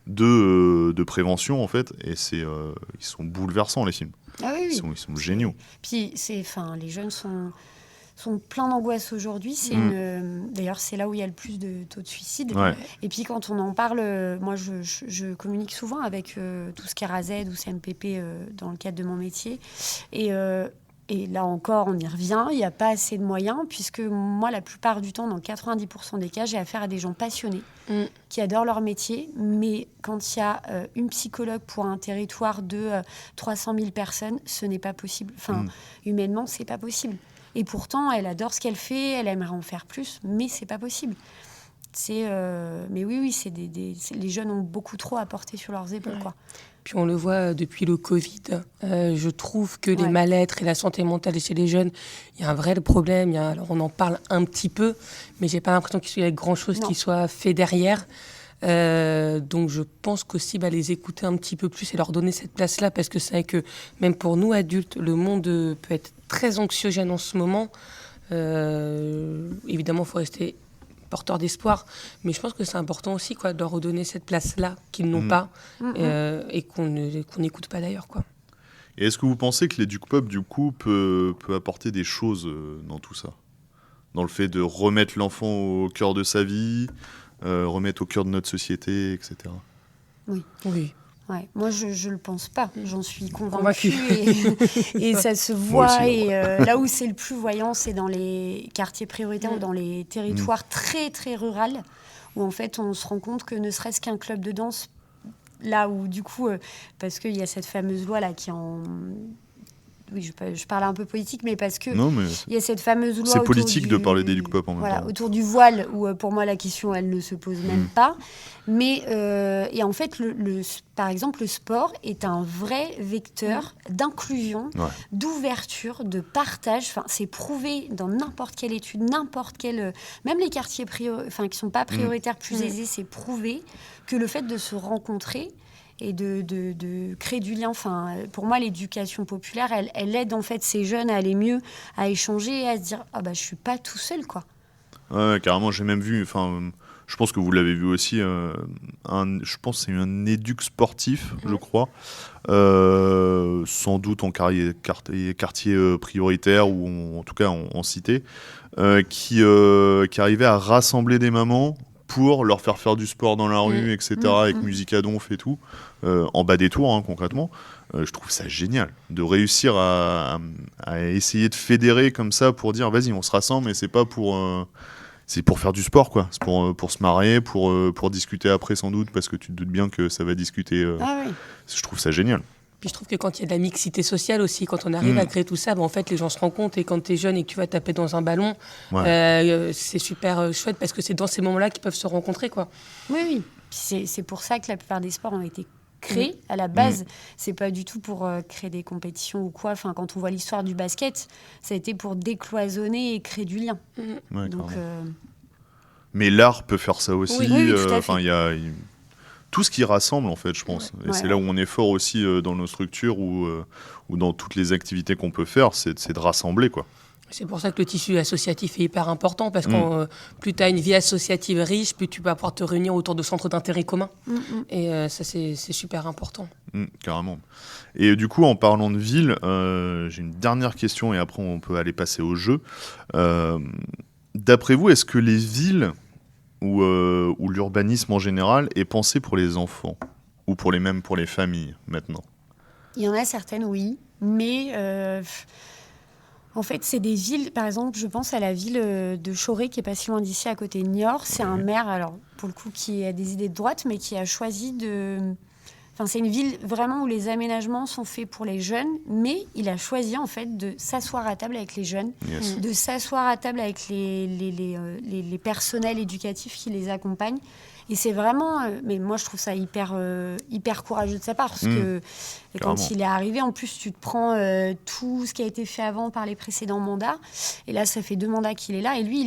de prévention, en fait. Et ils sont bouleversants, les films. Ah oui, oui. Ils sont géniaux. Puis, les jeunes sont pleins d'angoisse aujourd'hui. D'ailleurs, c'est là où il y a le plus de taux de suicide. Ouais. Et puis, quand on en parle, moi, je communique souvent avec tout ce qui est RAZ ou CMPP dans le cadre de mon métier. Et là encore, on y revient, il n'y a pas assez de moyens, puisque moi, la plupart du temps, dans 90% des cas, j'ai affaire à des gens passionnés, qui adorent leur métier, mais quand il y a une psychologue pour un territoire de 300 000 personnes, ce n'est pas possible. Humainement, c'est pas possible. Et pourtant, elle adore ce qu'elle fait, elle aimerait en faire plus, mais c'est pas possible. Mais oui, les jeunes ont beaucoup trop à porter sur leurs épaules, quoi. Puis on le voit depuis le Covid. Je trouve que les mal-être et la santé mentale chez les jeunes, il y a un vrai problème. Alors on en parle un petit peu, mais j'ai pas l'impression qu'il y ait grand-chose qui soit fait derrière. Donc je pense qu'aussi les écouter un petit peu plus et leur donner cette place-là, parce que c'est vrai que même pour nous adultes, le monde peut être très anxiogène en ce moment. Évidemment, il faut rester porteur d'espoir, mais je pense que c'est important aussi de leur redonner cette place-là qu'ils n'ont pas et qu'on n'écoute pas d'ailleurs, quoi. Et est-ce que vous pensez que l'EducPop, du coup, peut apporter des choses dans tout ça ? Dans le fait de remettre l'enfant au cœur de sa vie, remettre au cœur de notre société, etc. Oui. Ouais. Moi, je le pense pas. J'en suis Convaincue. Et ça se voit. Et là où c'est le plus voyant, c'est dans les quartiers prioritaires ou dans les territoires très, très ruraux, où en fait, on se rend compte que ne serait-ce qu'un club de danse, là où du coup, parce qu'il y a cette fameuse loi là qui en... Oui, je parle un peu politique, mais parce que il y a cette fameuse loi. C'est politique de parler d'EducPop en même temps. Autour du voile, où pour moi la question elle ne se pose même pas. Mais et en fait, par exemple, le sport est un vrai vecteur d'inclusion, d'ouverture, de partage. Enfin, c'est prouvé dans n'importe quelle étude, même les quartiers qui sont pas prioritaires, plus aisés, c'est prouvé que le fait de se rencontrer et de créer du lien. Enfin, pour moi, l'éducation populaire, elle aide en fait ces jeunes à aller mieux, à échanger et à se dire « Ah je suis pas tout seul, quoi ». Ouais, carrément, j'ai même vu, je pense que vous l'avez vu aussi, je pense que c'est un éduc sportif, je crois, sans doute en quartier prioritaire ou en tout cas en cité, qui arrivait à rassembler des mamans pour leur faire du sport dans la rue, etc., avec musique à donf et tout, en bas des tours, hein, concrètement. Je trouve ça génial de réussir à essayer de fédérer comme ça pour dire vas-y, on se rassemble, mais c'est pas c'est pour faire du sport, quoi. C'est pour se marrer, pour discuter après sans doute, parce que tu te doutes bien que ça va discuter. Ah oui. Je trouve ça génial. Puis je trouve que quand il y a de la mixité sociale aussi, quand on arrive à créer tout ça, en fait, les gens se rendent compte. Et quand tu es jeune et que tu vas taper dans un ballon, c'est super chouette parce que c'est dans ces moments-là qu'ils peuvent se rencontrer, quoi. Oui. Puis c'est pour ça que la plupart des sports ont été créés à la base. C'est pas du tout pour créer des compétitions ou quoi. Enfin, quand on voit l'histoire du basket, ça a été pour décloisonner et créer du lien. Ouais, Donc, mais l'art peut faire ça aussi. Oui, tout à fait. Il y a tout ce qui rassemble, en fait, je pense. Et c'est là où on est fort aussi dans nos structures ou dans toutes les activités qu'on peut faire, c'est de rassembler, quoi. C'est pour ça que le tissu associatif est hyper important, parce que plus tu as une vie associative riche, plus tu vas pouvoir te réunir autour de centres d'intérêt communs. Et ça, c'est super important. Carrément. Et du coup, en parlant de ville, j'ai une dernière question, et après on peut aller passer au jeu. D'après vous, est-ce que les villes ou l'urbanisme en général est pensé pour les enfants, ou même pour les familles, maintenant? Il y en a certaines, oui, mais... En fait, c'est des villes, par exemple, je pense à la ville de Choré, qui est pas si loin d'ici, à côté de Niort. C'est un maire, alors pour le coup, qui a des idées de droite, mais qui a choisi de... Enfin, c'est une ville vraiment où les aménagements sont faits pour les jeunes, mais il a choisi en fait de s'asseoir à table avec les jeunes, de s'asseoir à table avec les personnels éducatifs qui les accompagnent. Et c'est vraiment... mais moi, je trouve ça hyper courageux de sa part, parce que quand il est arrivé, en plus, tu te prends tout ce qui a été fait avant par les précédents mandats. Et là, ça fait 2 mandats qu'il est là. Et lui,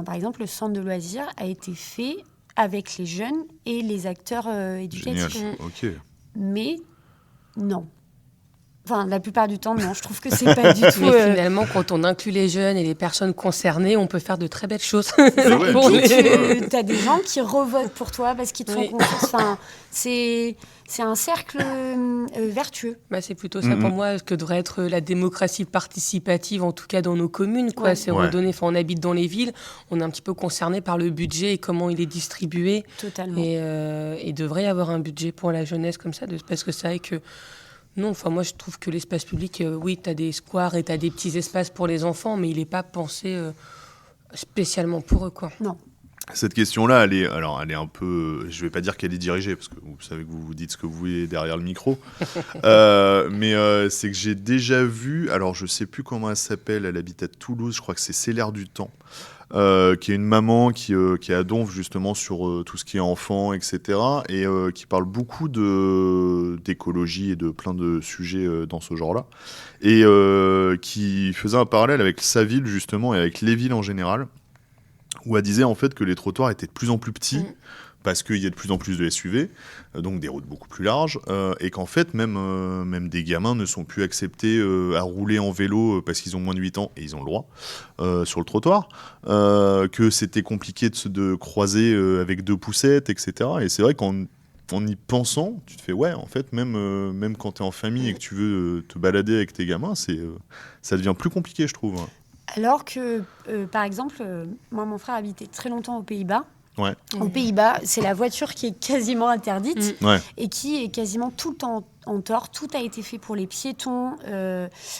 par exemple, le centre de loisirs a été fait avec les jeunes et les acteurs éducatifs. Génial. Ok. Mais non. Enfin, la plupart du temps, non. Je trouve que c'est pas du tout... Mais finalement, quand on inclut les jeunes et les personnes concernées, on peut faire de très belles choses. Tu as des gens qui revotent pour toi parce qu'ils te font confiance. Enfin, c'est un cercle vertueux. C'est plutôt ça pour moi que devrait être la démocratie participative, en tout cas dans nos communes. Quoi. C'est redonné, on habite dans les villes, on est un petit peu concerné par le budget et comment il est distribué. Totalement. Et devrait y avoir un budget pour la jeunesse comme ça, parce que c'est vrai que non, moi je trouve que l'espace public, oui, tu as des squares et tu as des petits espaces pour les enfants, mais il n'est pas pensé spécialement pour eux, quoi. Non. Cette question-là, elle est un peu... Je ne vais pas dire qu'elle est dirigée, parce que vous savez que vous dites ce que vous voulez derrière le micro. Mais c'est que j'ai déjà vu... Alors, je ne sais plus comment elle s'appelle. Elle habite à Toulouse. Je crois que c'est l'air du temps. Qui est une maman qui est à Donf, justement, sur tout ce qui est enfant, etc. Et qui parle beaucoup d'écologie et de plein de sujets dans ce genre-là. Et qui faisait un parallèle avec sa ville, justement, et avec les villes en général, où elle disait en fait que les trottoirs étaient de plus en plus petits parce qu'il y a de plus en plus de SUV, donc des routes beaucoup plus larges, et qu'en fait même des gamins ne sont plus acceptés à rouler en vélo parce qu'ils ont moins de 8 ans, et ils ont le droit, sur le trottoir, que c'était compliqué de croiser avec 2 poussettes, etc. Et c'est vrai qu'en y pensant, tu te fais ouais, en fait, même quand tu es en famille et que tu veux te balader avec tes gamins, ça devient plus compliqué, je trouve. Alors que, par exemple, moi, mon frère habitait très longtemps aux Pays-Bas. Ouais. Aux Pays-Bas, c'est la voiture qui est quasiment interdite et qui est quasiment tout le temps en tort. Tout a été fait pour les piétons. Tout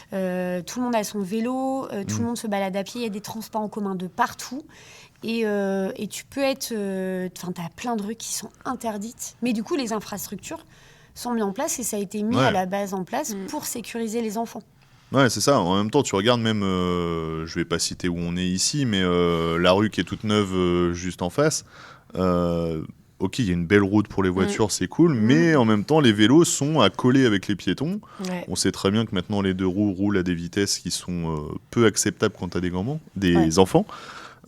le monde a son vélo. Tout le monde se balade à pied. Il y a des transports en commun de partout. Et tu peux être... Enfin, tu as plein de rues qui sont interdites. Mais du coup, les infrastructures sont mises en place et ça a été mis à la base en place pour sécuriser les enfants. Ouais, c'est ça. En même temps, tu regardes même, je vais pas citer où on est ici, mais la rue qui est toute neuve juste en face. Ok, il y a une belle route pour les voitures, c'est cool, mais en même temps, les vélos sont à coller avec les piétons. Ouais. On sait très bien que maintenant, les 2 roues roulent à des vitesses qui sont peu acceptables quand tu as des enfants.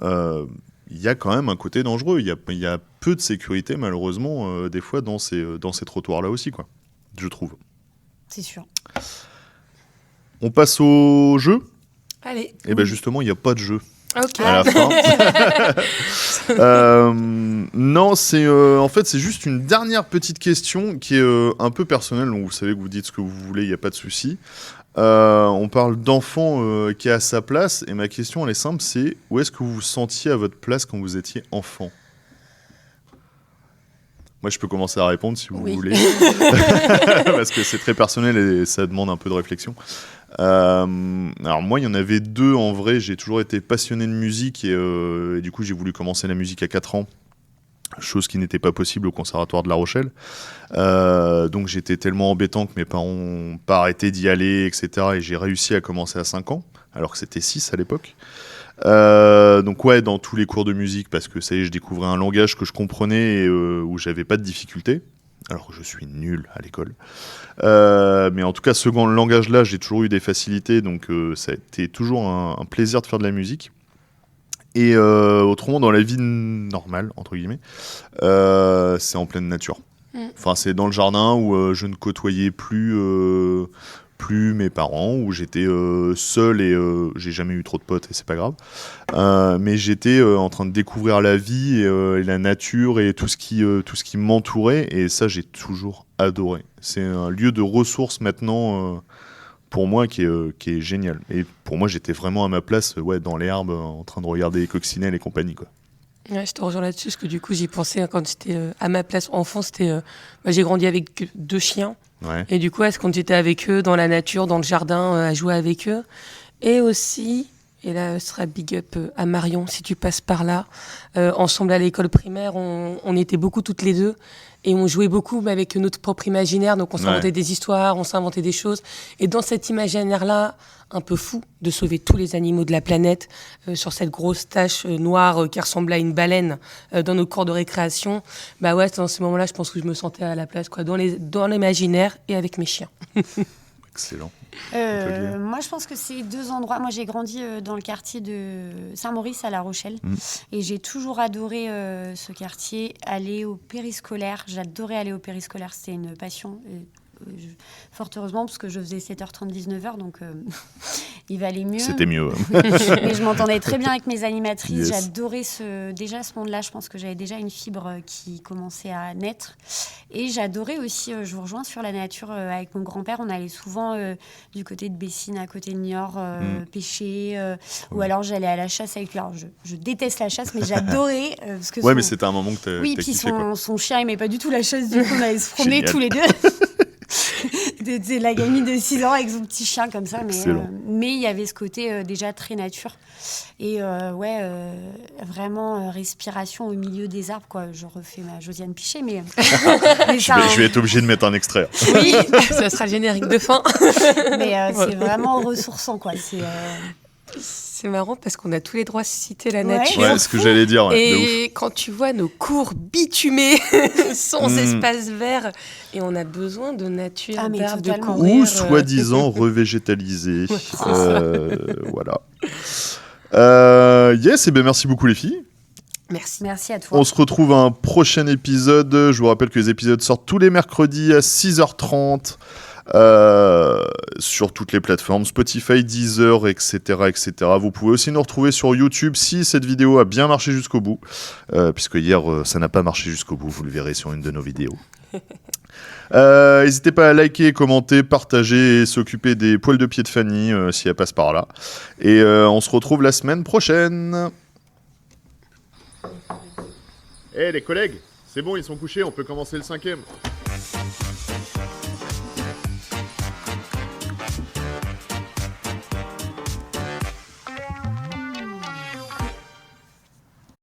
Il y a quand même un côté dangereux. Il y a peu de sécurité, malheureusement, des fois, dans ces trottoirs-là aussi, quoi, je trouve. C'est sûr. On passe au jeu. Allez. Et bien justement, il n'y a pas de jeu à la fin. Non, en fait, c'est juste une dernière petite question qui est un peu personnelle. Donc vous savez que vous dites ce que vous voulez, il n'y a pas de souci. On parle d'enfant qui est à sa place. Et ma question, elle est simple, c'est où est-ce que vous vous sentiez à votre place quand vous étiez enfant ? Moi, je peux commencer à répondre si vous Oui. voulez, parce que c'est très personnel et ça demande un peu de réflexion. Alors moi, il y en avait 2 en vrai. J'ai toujours été passionné de musique et du coup, j'ai voulu commencer la musique à 4 ans. Chose qui n'était pas possible au conservatoire de La Rochelle. Donc j'étais tellement embêtant que mes parents n'ont pas arrêté d'y aller, etc. Et j'ai réussi à commencer à 5 ans, alors que c'était 6 à l'époque. Donc ouais, dans tous les cours de musique, parce que ça y est, je découvrais un langage que je comprenais et où j'avais pas de difficultés, alors que je suis nul à l'école. Mais en tout cas, ce langage-là, j'ai toujours eu des facilités, donc ça a été toujours un plaisir de faire de la musique. Et autrement, dans la vie normale, entre guillemets, c'est en pleine nature. Enfin, c'est dans le jardin où je ne côtoyais plus mes parents, où j'étais seul et j'ai jamais eu trop de potes et c'est pas grave. Mais j'étais en train de découvrir la vie et la nature et tout ce qui m'entourait et ça, j'ai toujours adoré. C'est un lieu de ressources maintenant pour moi qui est génial. Et pour moi, j'étais vraiment à ma place dans l'herbe en train de regarder les coccinelles et compagnie, quoi. Ouais, je te rejoins là-dessus, parce que du coup, j'y pensais quand j'étais à ma place enfant. J'ai grandi avec 2 chiens. Ouais. Et du coup, quand j'étais avec eux, dans la nature, dans le jardin, à jouer avec eux. Et aussi, et là, ce sera big up à Marion, si tu passes par là. Ensemble à l'école primaire, on était beaucoup toutes les 2. Et on jouait beaucoup mais avec notre propre imaginaire. Donc, on s'inventait des histoires, on s'inventait des choses. Et dans cet imaginaire-là, un peu fou, de sauver tous les animaux de la planète, sur cette grosse tache noire qui ressemblait à une baleine dans nos cours de récréation, bah ouais, dans ces moments-là, je pense que je me sentais à la place, quoi, dans l'imaginaire et avec mes chiens. Excellent. Moi, je pense que c'est 2 endroits. Moi, j'ai grandi dans le quartier de Saint-Maurice à La Rochelle. Et j'ai toujours adoré ce quartier, aller au périscolaire. J'adorais aller au périscolaire, c'était une passion. Fort heureusement, parce que je faisais 7h30, 19h, donc il valait mieux. C'était mieux. Mais je m'entendais très bien avec mes animatrices. Yes. J'adorais déjà ce monde-là. Je pense que j'avais déjà une fibre qui commençait à naître. Et j'adorais aussi, je vous rejoins sur la nature, avec mon grand-père. On allait souvent du côté de Bessines, à côté de Niort, pêcher. Ou alors j'allais à la chasse avec lui. Alors je déteste la chasse, mais j'adorais. Parce que Mais c'était un moment que t'as Oui, puis kiffé, quoi. son chien aimait pas du tout la chasse. Du coup, on allait se promener Génial. tous les 2. C'est la gamine de 6 ans avec son petit chien comme ça, mais il y avait ce côté déjà très nature et vraiment respiration au milieu des arbres, quoi. Je refais ma Josiane Pichet, mais Je vais être obligé de mettre un extrait. Oui, ça sera le générique de fin. mais c'est vraiment ressourçant, quoi. C'est marrant parce qu'on a tous les droits de citer la Ouais. nature. Ouais, ce que j'allais dire. Ouais, de ouf. Et quand tu vois nos cours bitumés, sans espace vert, et on a besoin de nature, Ah, mais d'arbres, de totalement. courir. Ou soi-disant revégétalisé. Voilà. Yes, et bien merci beaucoup les filles. Merci. Merci à toi. On se retrouve à un prochain épisode. Je vous rappelle que les épisodes sortent tous les mercredis à 6h30 sur toutes les plateformes, Spotify, Deezer, etc., etc. Vous pouvez aussi nous retrouver sur YouTube si cette vidéo a bien marché jusqu'au bout, puisque hier ça n'a pas marché jusqu'au bout, vous le verrez sur une de nos vidéos. N'hésitez pas à liker, commenter, partager et s'occuper des poils de pied de Fanny si elle passe par là. Et on se retrouve la semaine prochaine. Les collègues, c'est bon, ils sont couchés, on peut commencer le 5e.